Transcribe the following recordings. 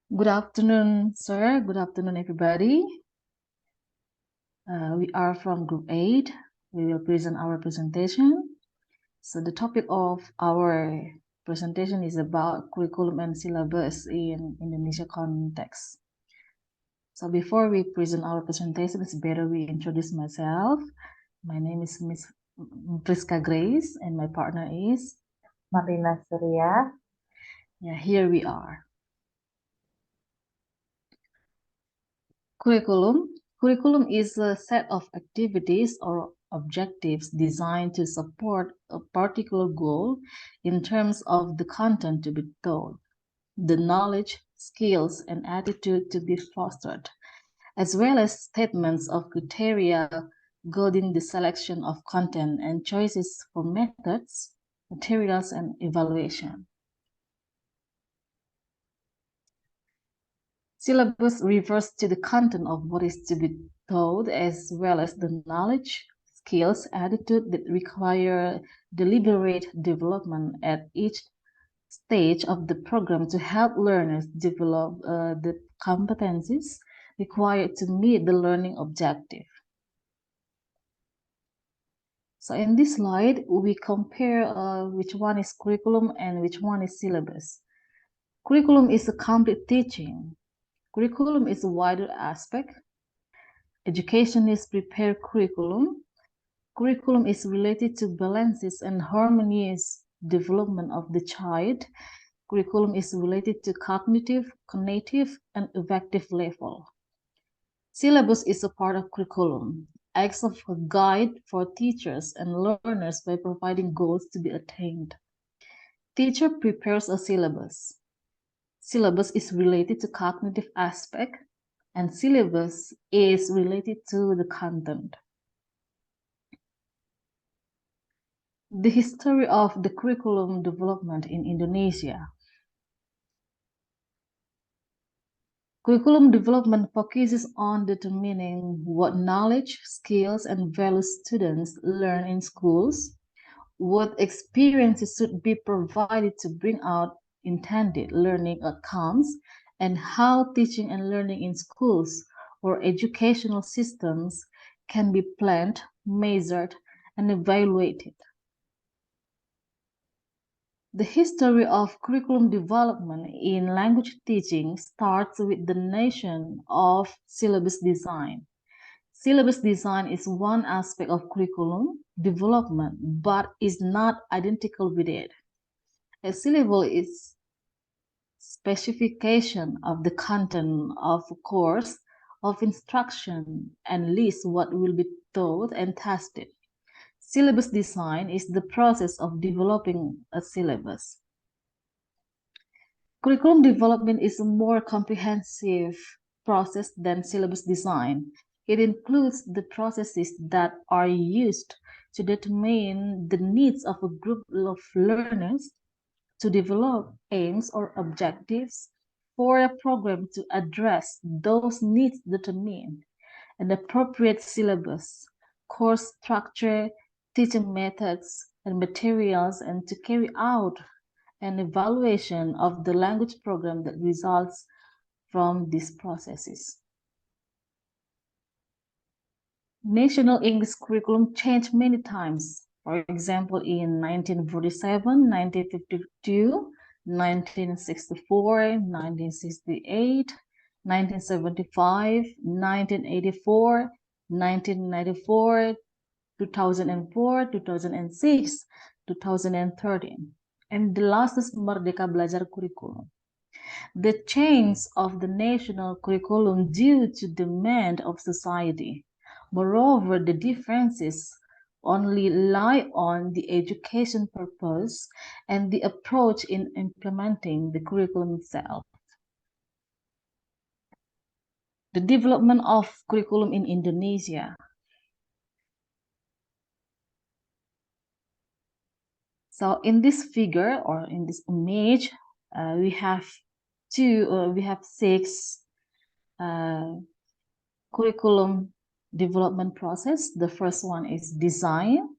Good afternoon, sir. Good afternoon, everybody. We are from Group 8. We will present our presentation. So the topic of our presentation is about curriculum and syllabus in Indonesia context. So before we present our presentation, it's better we introduce myself. My name is Miss Priska Grace, and my partner is Marina Surya. Yeah, here we are. Curriculum is a set of activities or objectives designed to support a particular goal in terms of the content to be taught, the knowledge, skills, and attitude to be fostered, as well as statements of criteria guiding the selection of content and choices for methods, materials, and evaluation. Syllabus refers to the content of what is to be taught as well as the knowledge, skills, attitude that require deliberate development at each stage of the program to help learners develop the competencies required to meet the learning objective. So in this slide, we compare which one is curriculum and which one is syllabus. Curriculum is a complete teaching. Curriculum is a wider aspect. Education is prepared curriculum. Curriculum is related to balances and harmonious development of the child. Curriculum is related to cognitive, cognitive, and affective level. Syllabus is a part of curriculum, acts as a guide for teachers and learners by providing goals to be attained. Teacher prepares a syllabus. Syllabus is related to cognitive aspect, and syllabus is related to the content. The history of the curriculum development in Indonesia. Curriculum development focuses on determining what knowledge, skills, and values students learn in schools, what experiences should be provided to bring out intended learning outcomes, and how teaching and learning in schools or educational systems can be planned, measured, and evaluated. The history of curriculum development in language teaching starts with the notion of syllabus design. Syllabus design is one aspect of curriculum development, but is not identical with it. A syllabus is specification of the content of a course of instruction and lists what will be taught and tested. Syllabus design is the process of developing a syllabus. Curriculum development is a more comprehensive process than syllabus design. It includes the processes that are used to determine the needs of a group of learners, to develop aims or objectives for a program to address those needs, determine an appropriate syllabus, course structure, teaching methods, and materials, and to carry out an evaluation of the language program that results from these processes. National English curriculum changed many times. For example, in 1947, 1952, 1964, 1968, 1975, 1984, 1994, 2004, 2006, 2013. And the last is Merdeka Belajar curriculum. The change of the national curriculum due to demand of society. Moreover, the differences only lie on the education purpose and the approach in implementing the curriculum itself. The development of curriculum in Indonesia. So in this figure or in this image, we have six curriculum development process. The first one is design,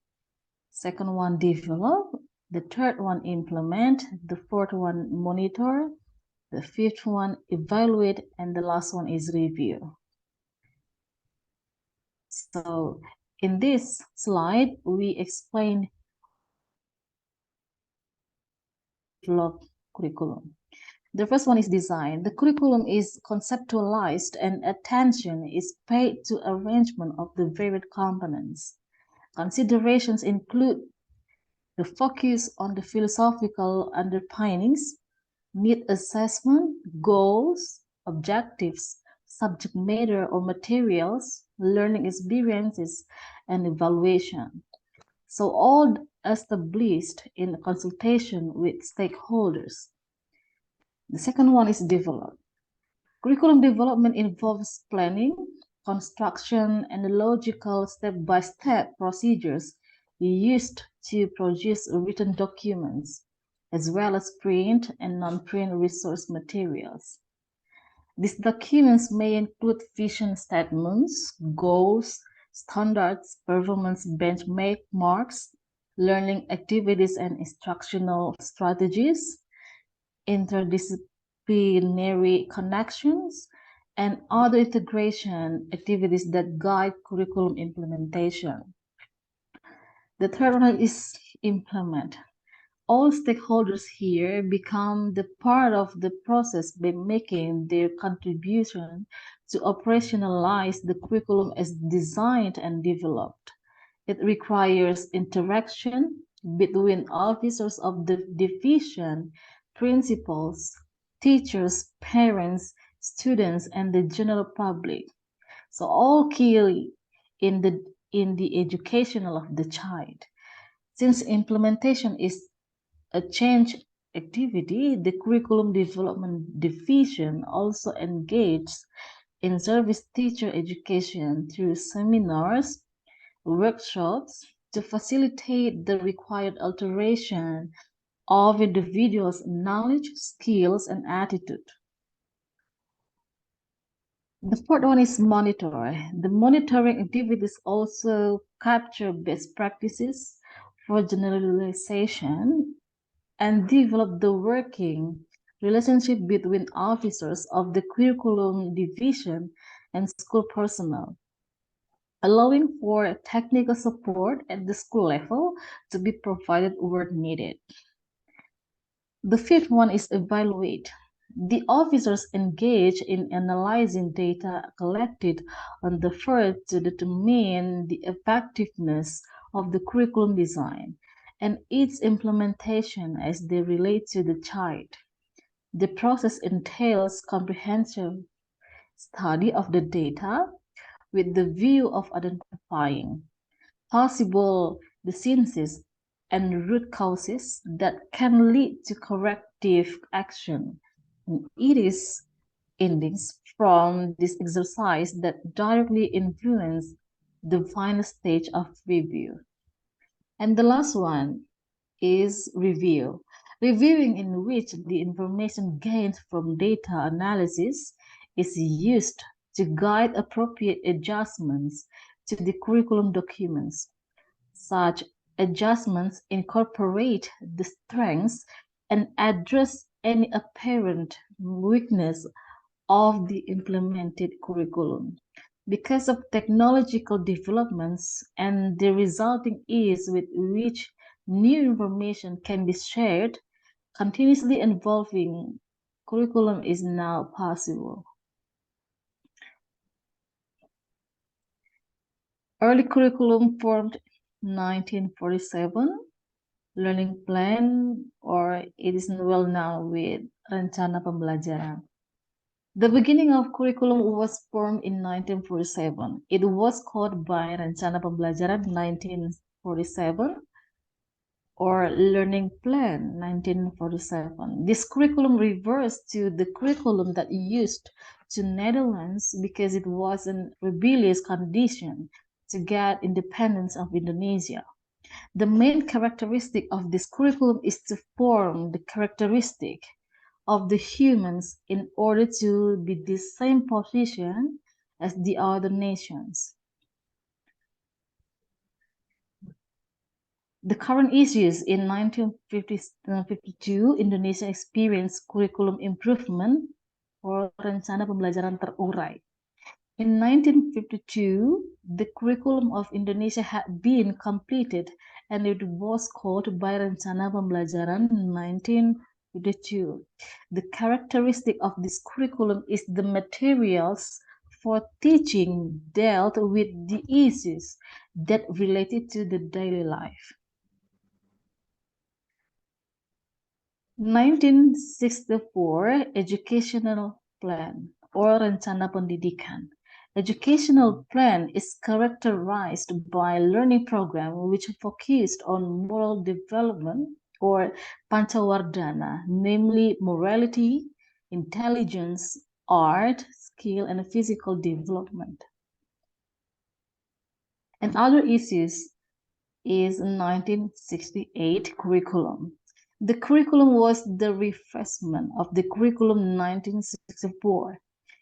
second one develop, the third one implement, the fourth one monitor, The fifth one, evaluate, and the last one is review. So in this slide, we explain develop curriculum. The first one is design. The curriculum is conceptualized and attention is paid to arrangement of the varied components. Considerations include the focus on the philosophical underpinnings, need assessment, goals, objectives, subject matter or materials, learning experiences, and evaluation. So all established in consultation with stakeholders. The second one is develop. Curriculum development involves planning, construction, and logical step-by-step procedures used to produce written documents, as well as print and non-print resource materials. These documents may include vision statements, goals, standards, performance benchmarks, learning activities and instructional strategies, interdisciplinary connections, and other integration activities that guide curriculum implementation. The third one is implement. All stakeholders here become the part of the process by making their contribution to operationalize the curriculum as designed and developed. It requires interaction between officers of the division, principals, teachers, parents, students, and the general public. So all key in the educational of the child. Since implementation is a change activity, the curriculum development division also engages in service teacher education through seminars, workshops to facilitate the required alteration of individuals' knowledge, skills, and attitude. The fourth one is monitor. The monitoring activities also capture best practices for generalization and develop the working relationship between officers of the curriculum division and school personnel, allowing for technical support at the school level to be provided where needed. The fifth one is evaluate. The officers engage in analyzing data collected on the field to determine the effectiveness of the curriculum design and its implementation as they relate to the child. The process entails comprehensive study of the data with the view of identifying possible diseases and root causes that can lead to corrective action. And it is endings from this exercise that directly influence the final stage of review. And the last one is review. Reviewing in which the information gained from data analysis is used to guide appropriate adjustments to the curriculum documents. Such adjustments incorporate the strengths and address any apparent weakness of the implemented curriculum. Because of technological developments and the resulting ease with which new information can be shared, continuously evolving curriculum is now possible. Early curriculum formed 1947, learning plan, or it is well known with rencana pembelajaran. The beginning of curriculum was formed in 1947. It was called by Rencana Pembelajaran 1947 or Learning Plan 1947. This curriculum reversed to the curriculum that used to Netherlands because it was in rebellious condition to get independence of Indonesia. The main characteristic of this curriculum is to form the characteristic of the humans in order to be the same position as the other nations. The current issues in 1952, Indonesia experienced curriculum improvement or rencana pembelajaran terurai. In 1952, the curriculum of Indonesia had been completed and it was called by Rencana Pembelajaran 1952. The characteristic of this curriculum is the materials for teaching dealt with the issues that related to the daily life. 1964 Educational Plan or Rencana Pendidikan. Educational plan is characterized by learning program which focused on moral development or Pancawardana, namely morality, intelligence, art, skill, and physical development. And other issues is 1968 curriculum. The curriculum was the refreshment of the curriculum 1964.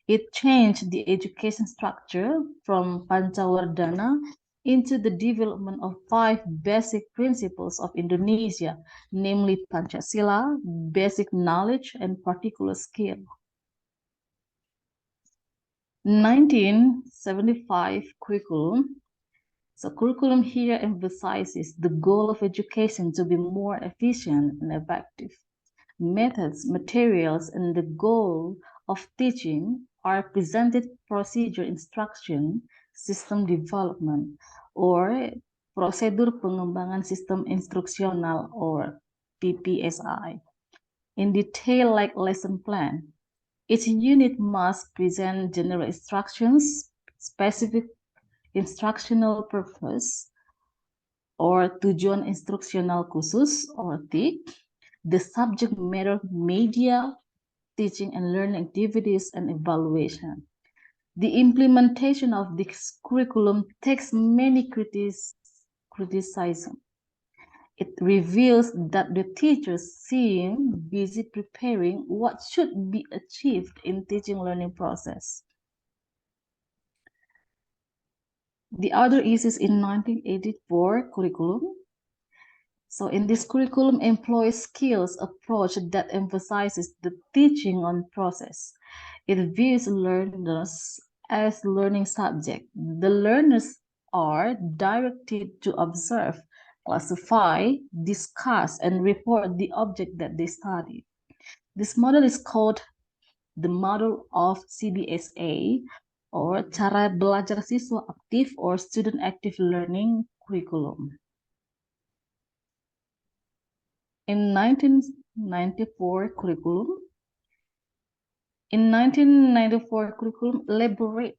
It changed the education structure from Pancawardana into the development of 5 basic principles of Indonesia, namely Pancasila, basic knowledge, and particular skill. 1975 curriculum. So curriculum here emphasizes the goal of education to be more efficient and effective. Methods, materials, and the goal of teaching are presented procedure instruction, system development, or prosedur pengembangan sistem instruksional or PPSI. In detail like lesson plan, each unit must present general instructions, specific instructional purpose, or tujuan instruksional khusus or TIK, the subject matter, media, teaching and learning activities, and evaluation. The implementation of this curriculum takes many criticism. It reveals that the teachers seem busy preparing what should be achieved in teaching learning process. The other issues in 1984 curriculum. So in this curriculum employs skills approach that emphasizes the teaching on process. It views learners as learning subject. The learners are directed to observe, classify, discuss, and report the object that they study. This model is called the model of CBSA or Cara Belajar Siswa Aktif or Student Active Learning Curriculum. In 1994 curriculum, elaborate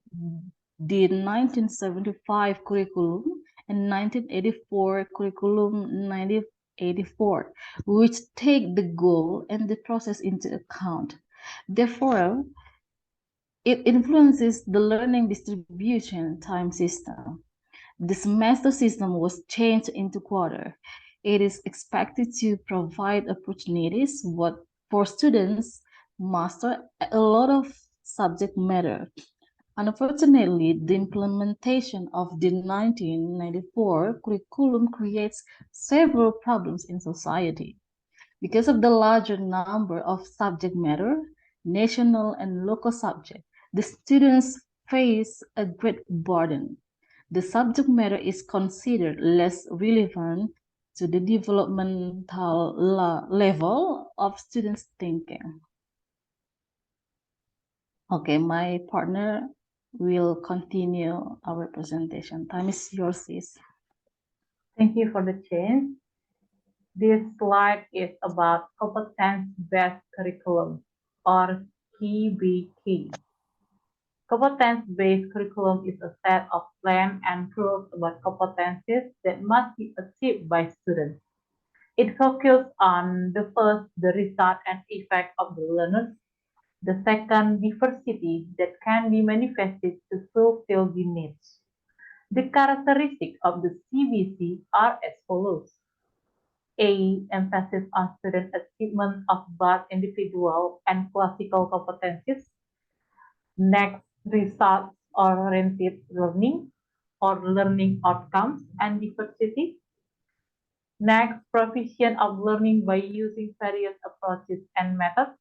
the 1975 curriculum and 1984 curriculum 1984, which take the goal and the process into account. Therefore, it influences the learning distribution time system. The semester system was changed into quarter. It is expected to provide opportunities for students master a lot of subject matter. Unfortunately, the implementation of the 1994 curriculum creates several problems in society. Because of the larger number of subject matter, national and local subject, the students face a great burden. The subject matter is considered less relevant to the developmental level of students' thinking. Okay, my partner will continue our presentation. Time is yours, sis. Thank you for the change. This slide is about competence-based curriculum or KBK. Competence-based curriculum is a set of plans and rules about competencies that must be achieved by students. It focuses on the first, the result and effect of the learners, the second, diversity that can be manifested to fulfill the needs. The characteristics of the CBC are as follows. A. Emphasis on student achievement of both individual and classical competencies. Next, results-oriented learning or learning outcomes and diversity. Next, provision of learning by using various approaches and methods.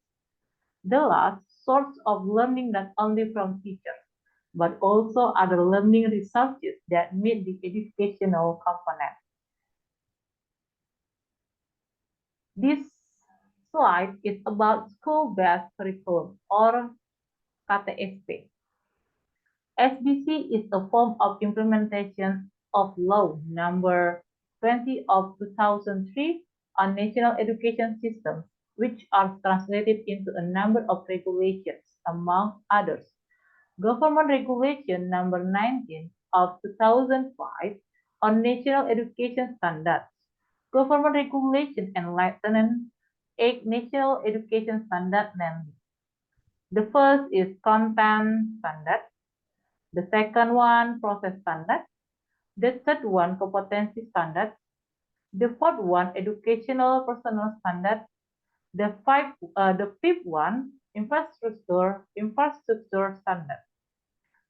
The last, source of learning not only from teachers, but also other learning resources that meet the educational component. This slide is about school-based curriculum or KTSP. SBC is a form of implementation of Law Number 20 of 2003 on national education systems, which are translated into a number of regulations, among others. Government Regulation Number 19 of 2005 on national education standards. Government Regulation Enlightenment 8 National Education Standard namely. The first is Content Standard. The second one, Process Standard. The third one, Competency Standard. The fourth one, Educational Personnel Standard. The fifth one, Infrastructure Standard.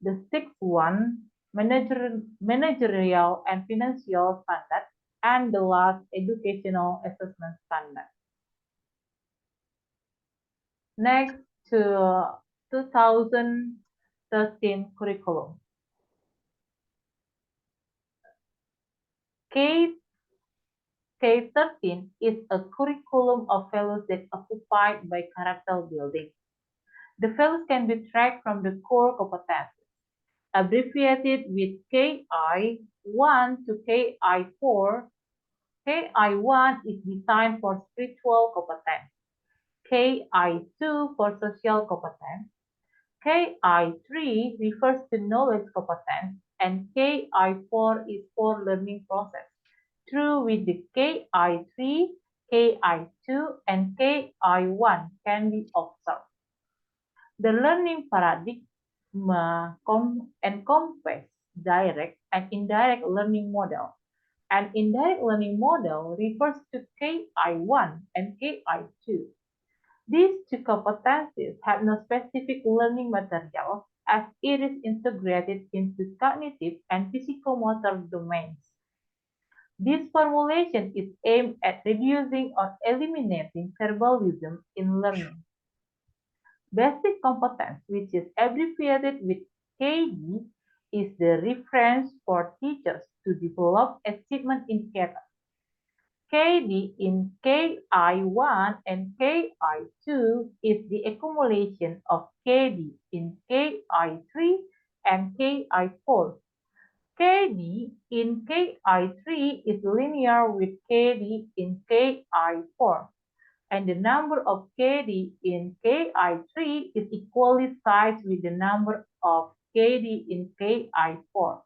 The sixth one, Managerial and Financial Standard. And the last, Educational Assessment Standard. Next to 2013 curriculum. K13 is a curriculum of values that occupied by character building. The values can be tracked from the core competencies, abbreviated with KI1 to KI4. KI1 is designed for spiritual competence, KI2 for social competence, KI3 refers to knowledge competence, and KI4 is for learning process, through which the KI3, KI2, and KI1 can be observed. The learning paradigm encompasses direct and indirect learning model. An indirect learning model refers to KI1 and KI2. These two competencies have no specific learning material as it is integrated into cognitive and psychomotor domains. This formulation is aimed at reducing or eliminating verbalism in learning. Basic competence, which is abbreviated with KD, is the reference for teachers to develop achievement indicators. KD in KI1 and KI2 is the accumulation of KD in KI3 and KI4. KD in KI3 is linear with KD in KI4, and the number of KD in KI3 is equally sized with the number of KD in KI4.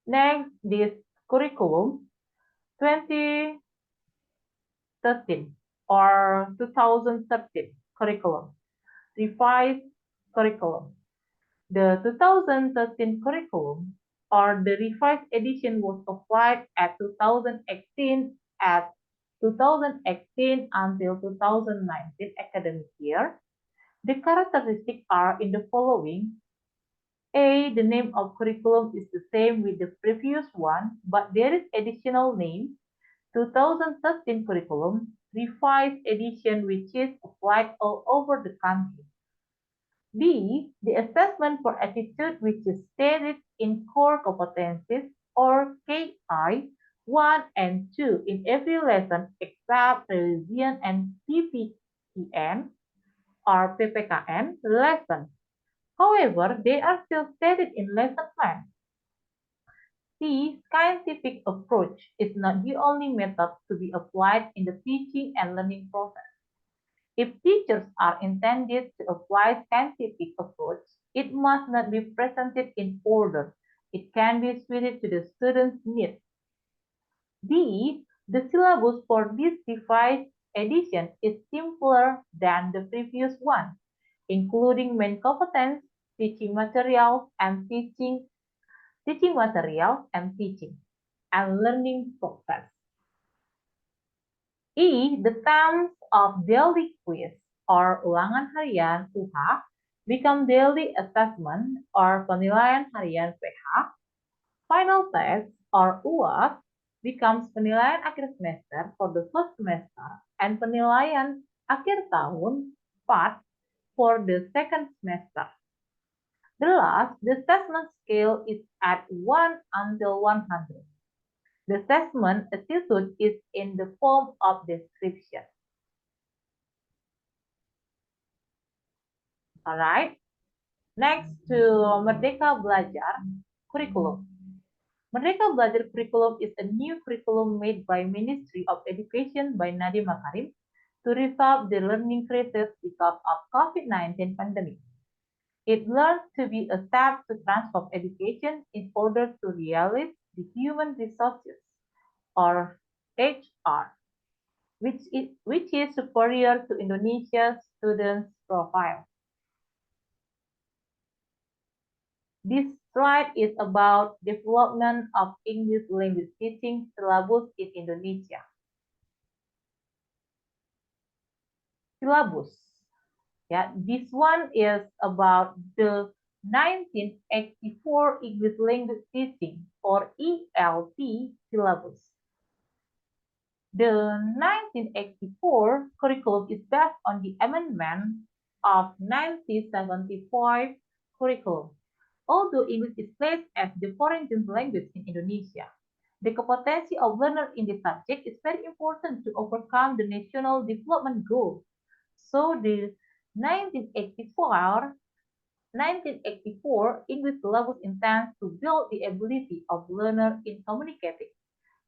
Next, this curriculum 2013 or 2013 curriculum, revised curriculum. The 2013 curriculum or the revised edition was applied at 2018 until 2019 academic year. The characteristics are in the following. A, the name of curriculum is the same with the previous one, but there is additional name, 2013 curriculum, revised edition, which is applied all over the country. B, the assessment for attitude, which is stated in core competencies or KI 1 and 2 in every lesson except religion and PPKN or PPKN lesson. However, they are still stated in lesson plan. C, scientific approach is not the only method to be applied in the teaching and learning process. If teachers are intended to apply scientific approach, it must not be presented in order. It can be suited to the student's needs. D, the syllabus for this revised edition is simpler than the previous one, including main competence, teaching materials, and teaching materials and teaching, and learning process. E, the terms of daily quiz or ulangan harian UH become daily assessment or penilaian harian PH, final test or UAS, becomes penilaian akhir semester for the first semester and penilaian akhir tahun part for the second semester. The last, the assessment scale is at 1 until 100. The assessment attitude is in the form of description. Alright, next to Merdeka Belajar curriculum. Merdeka Belajar curriculum is a new curriculum made by Ministry of Education by Nadiem Makarim to resolve the learning crisis because of COVID-19 pandemic. It learns to be a step to transform education in order to realize the human resources or HR, which is superior to Indonesia's students' profile. This slide is about development of English language teaching syllabus in Indonesia. Syllabus. Yeah, this one is about the 1984 English language teaching or ELT syllabus. The 1984 curriculum is based on the amendment of 1975 curriculum. Although English is placed as the foreign language in Indonesia, the competency of learners in this subject is very important to overcome the national development goals. So the 1984 1984 English syllabus intends to build the ability of learners in communicating,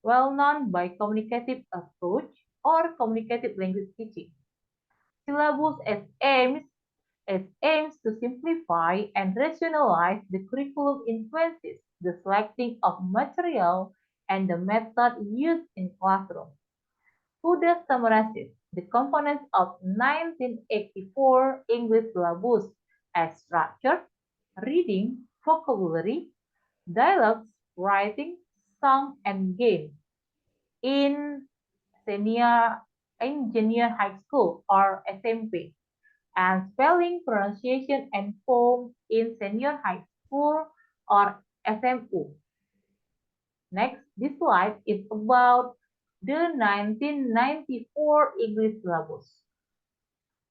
well known by communicative approach or communicative language teaching. Syllabus aims to simplify and rationalize the curriculum influences the selecting of material and the method used in classroom. Huda summarizes the components of 1984 English syllabus as structure, reading, vocabulary, dialogues, writing, song, and game in senior junior high school or SMP, and spelling, pronunciation, and form in senior high school or SMU. Next, this slide is about the 1994 English syllabus.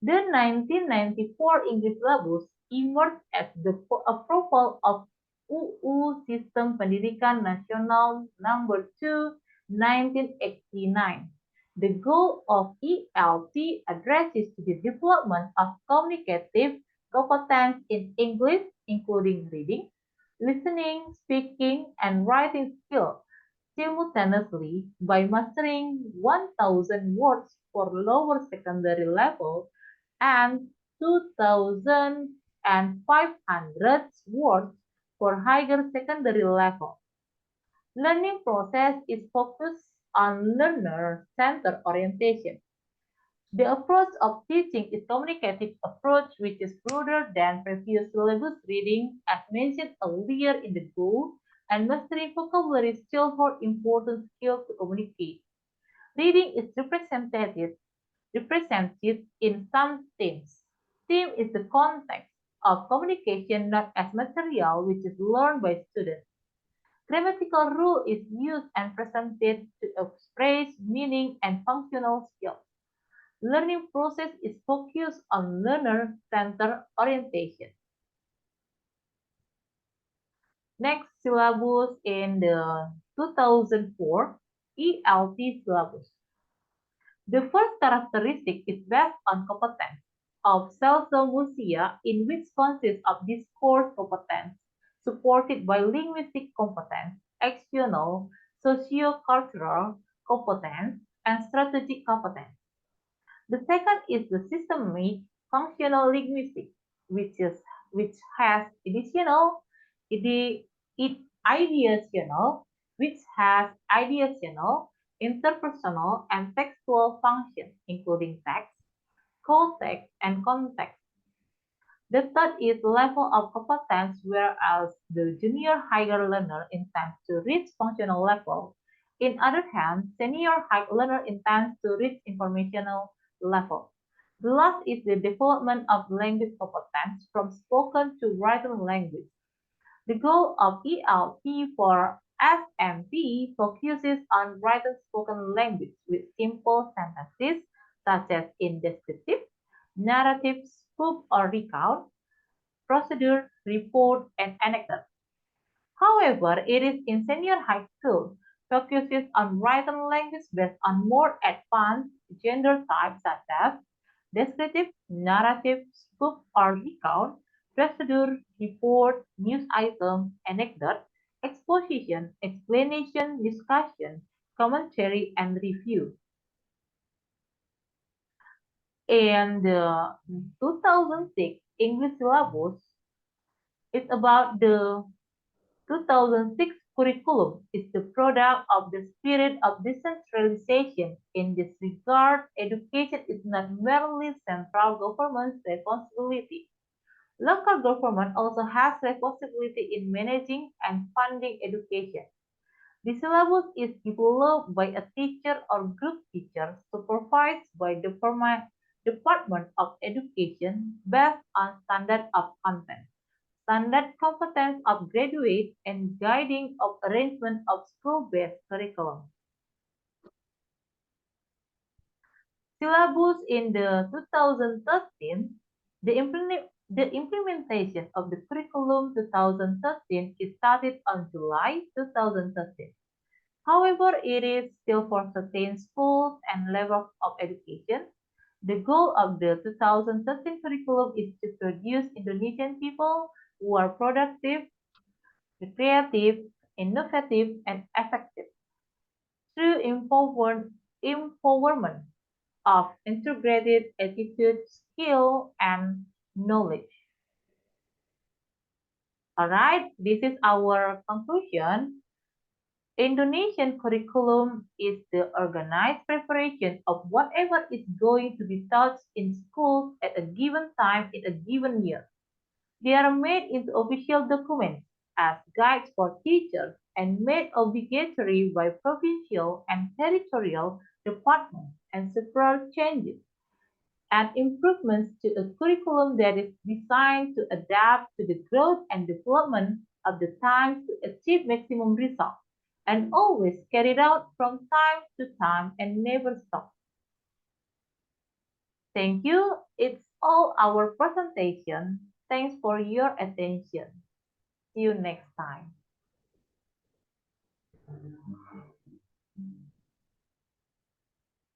The 1994 English syllabus emerged as the approval of UU Sistem Pendidikan Nasional Number 2, 1989. The goal of ELT addresses the development of communicative competence in English, including reading, listening, speaking, and writing skills simultaneously by mastering 1,000 words for lower secondary level and 2,500 words for higher secondary level. Learning process is focused on learner-centered orientation. The approach of teaching is communicative approach which is broader than previous syllabus reading as mentioned earlier in the goal, and mastering vocabulary still hold important skill to communicate. Reading is represented in some themes. Theme is the context of communication not as material which is learned by students. Grammatical rule is used and presented to express meaning and functional skills. Learning process is focused on learner-centered orientation. Next syllabus in the 2004 ELT syllabus. The first characteristic is based on competence of self-musia, in which consists of discourse competence, supported by linguistic competence, actional, socio-cultural competence, and strategic competence. The second is the systemic functional linguistics, which has ide, ideational, which has ideational, interpersonal, and textual functions, including text, context, and context. The third is level of competence, whereas the junior higher learner intends to reach functional level. In other hand, senior high learner intends to reach informational level. The last is the development of language competence from spoken to written language. The goal of ELT for SMT focuses on written spoken language with simple sentences such as in descriptive, narrative, spoof or recount, procedure, report, and anecdote. However, it is in senior high school focuses on written language based on more advanced gender types such as descriptive, narrative, spoof or recount, procedure, report, news item, anecdote, exposition, explanation, discussion, commentary, and review. And the 2006 English syllabus is about the 2006 curriculum is the product of the spirit of decentralization. In this regard, education is not merely central government's responsibility. Local government also has responsibility in managing and funding education. The syllabus is developed by a teacher or group teacher supervised by the Department of Education based on standard of content, standard competence of graduates, and guiding of arrangement of school-based curriculum. Syllabus in the 2013, the implementation of the curriculum 2013 is started on July 2013. However, it is still for certain schools and levels of education. The goal of the 2013 curriculum is to produce Indonesian people who are productive, creative, innovative, and effective through empowerment of integrated attitude, skill, and knowledge. All right, this is our conclusion. Indonesian curriculum is the organized preparation of whatever is going to be taught in schools at a given time in a given year. They are made into official documents as guides for teachers and made obligatory by provincial and territorial departments, and several changes and improvements to a curriculum that is designed to adapt to the growth and development of the times to achieve maximum results, and always carried out from time to time and never stop. Thank you. It's all our presentation. Thanks for your attention. See you next time.